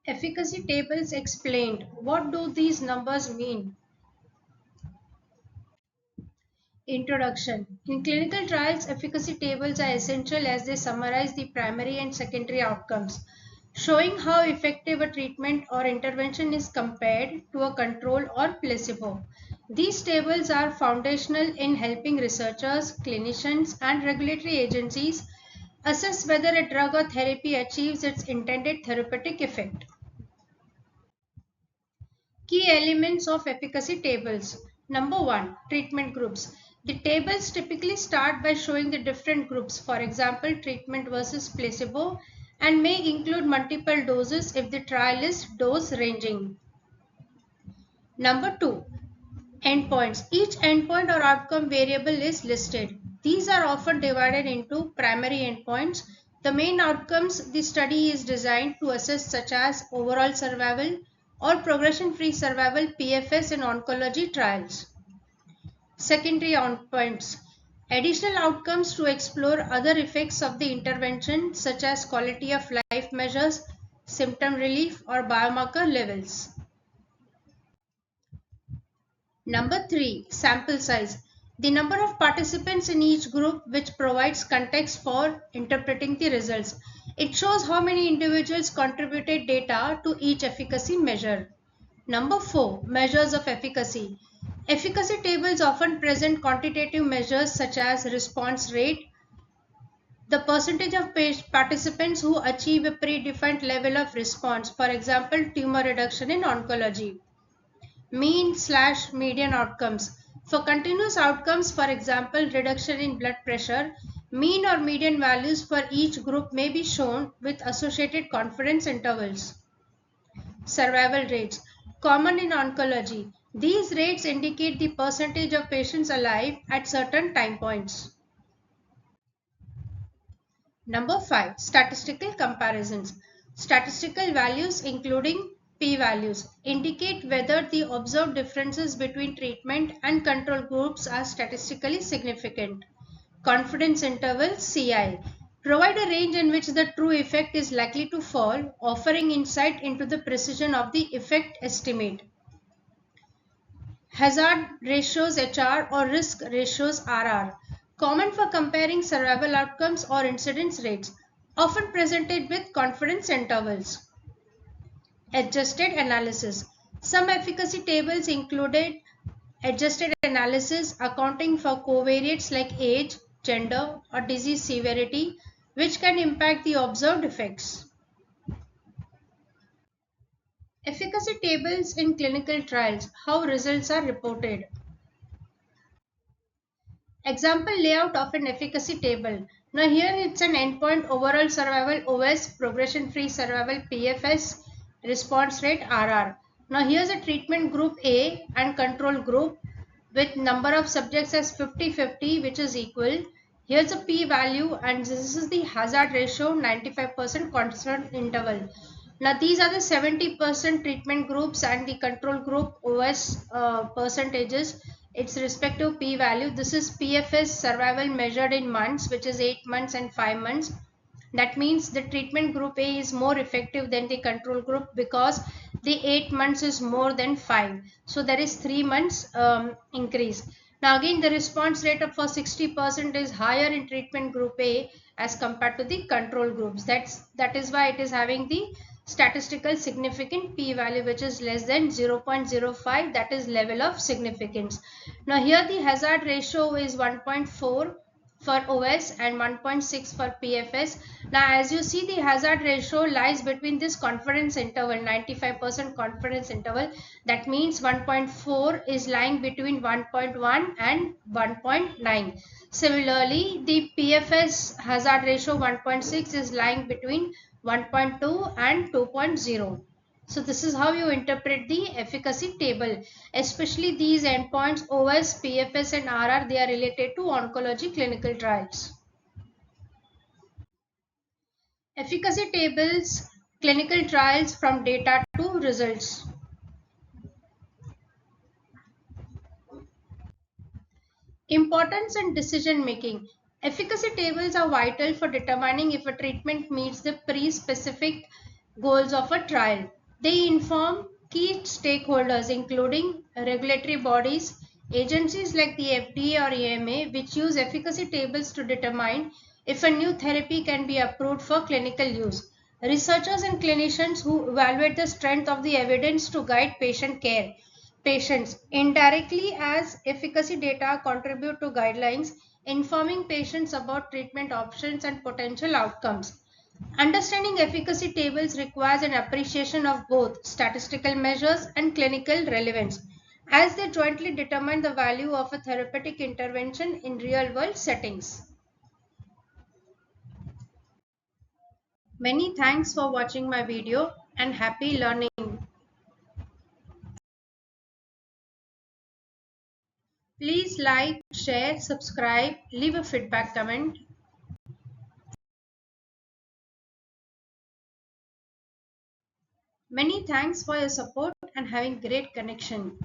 Efficacy tables explained. What do these numbers mean? Introduction. In clinical trials, efficacy tables are essential as they summarize the primary and secondary outcomes, showing how effective a treatment or intervention is compared to a control or placebo. These tables are foundational in helping researchers, clinicians, and regulatory agencies assess whether a drug or therapy achieves its intended therapeutic effect. Key elements of efficacy tables. Number 1. Treatment groups. The tables typically start by showing the different groups, for example, treatment versus placebo, and may include multiple doses if the trial is dose ranging. Number 2. Endpoints. Each endpoint or outcome variable is listed. These are often divided into primary endpoints. The main outcomes the study is designed to assess, such as overall survival or progression-free survival (PFS) in oncology trials. Secondary endpoints. Additional outcomes to explore other effects of the intervention, such as quality of life measures, symptom relief, or biomarker levels. Number 3. Sample size. The number of participants in each group, which provides context for interpreting the results. It shows how many individuals contributed data to each efficacy measure. Number 4. Measures of efficacy. Efficacy tables often present quantitative measures such as response rate, the percentage of participants who achieve a predefined level of response, for example, tumor reduction in oncology. Mean/median outcomes. For continuous outcomes, for example, reduction in blood pressure, mean or median values for each group may be shown with associated confidence intervals. Survival rates. Common in oncology. These rates indicate the percentage of patients alive at certain time points. Number 5. Statistical comparisons. Statistical values, including p-values, indicate whether the observed differences between treatment and control groups are statistically significant. Confidence interval (CI) provide a range in which the true effect is likely to fall, offering insight into the precision of the effect estimate. Hazard ratios (HR) or risk ratios (RR), common for comparing survival outcomes or incidence rates, often presented with confidence intervals. Adjusted analysis. Some efficacy tables included adjusted analysis accounting for covariates like age, gender, or disease severity, which can impact the observed effects. Efficacy tables in clinical trials. How results are reported. Example layout of an efficacy table. Now here it's an endpoint: overall survival (OS), progression-free survival (PFS), response rate (RR). Now here's a treatment group A and control group with number of subjects as 50-50, which is equal. Here's a p-value and this is the hazard ratio, 95% constant interval. Now these are the 70% treatment groups and the control group OS percentages, its respective p-value. This is PFS survival measured in months, which is 8 months and 5 months. That means the treatment group A is more effective than the control group because the 8 months is more than 5. So there is 3 months increase. Now again, the response rate of for 60% is higher in treatment group A as compared to the control groups. That is why it is having the statistical significant p-value, which is less than 0.05, that is level of significance. Now here the hazard ratio is 1.4 for OS and 1.6 for PFS. Now as you see, the hazard ratio lies between this confidence interval, 95% confidence interval. That means 1.4 is lying between 1.1 and 1.9. Similarly, the PFS hazard ratio 1.6 is lying between 1.2 and 2.0. So this is how you interpret the efficacy table. Especially these endpoints OS, PFS and RR, they are related to oncology clinical trials. Efficacy tables, clinical trials from data to results. Importance and decision making. Efficacy tables are vital for determining if a treatment meets the pre-specified Goals of a trial. They inform key stakeholders including regulatory bodies, agencies like the FDA or EMA which use efficacy tables to determine if a new therapy can be approved for clinical use. Researchers and clinicians who evaluate the strength of the evidence to guide patient care. Patients indirectly as efficacy data contribute to guidelines informing patients about treatment options and potential outcomes. Understanding efficacy tables requires an appreciation of both statistical measures and clinical relevance, as they jointly determine the value of a therapeutic intervention in real world settings. Many thanks for watching my video and happy learning. Please like, share, subscribe, leave a feedback comment. Many thanks for your support and having great connection.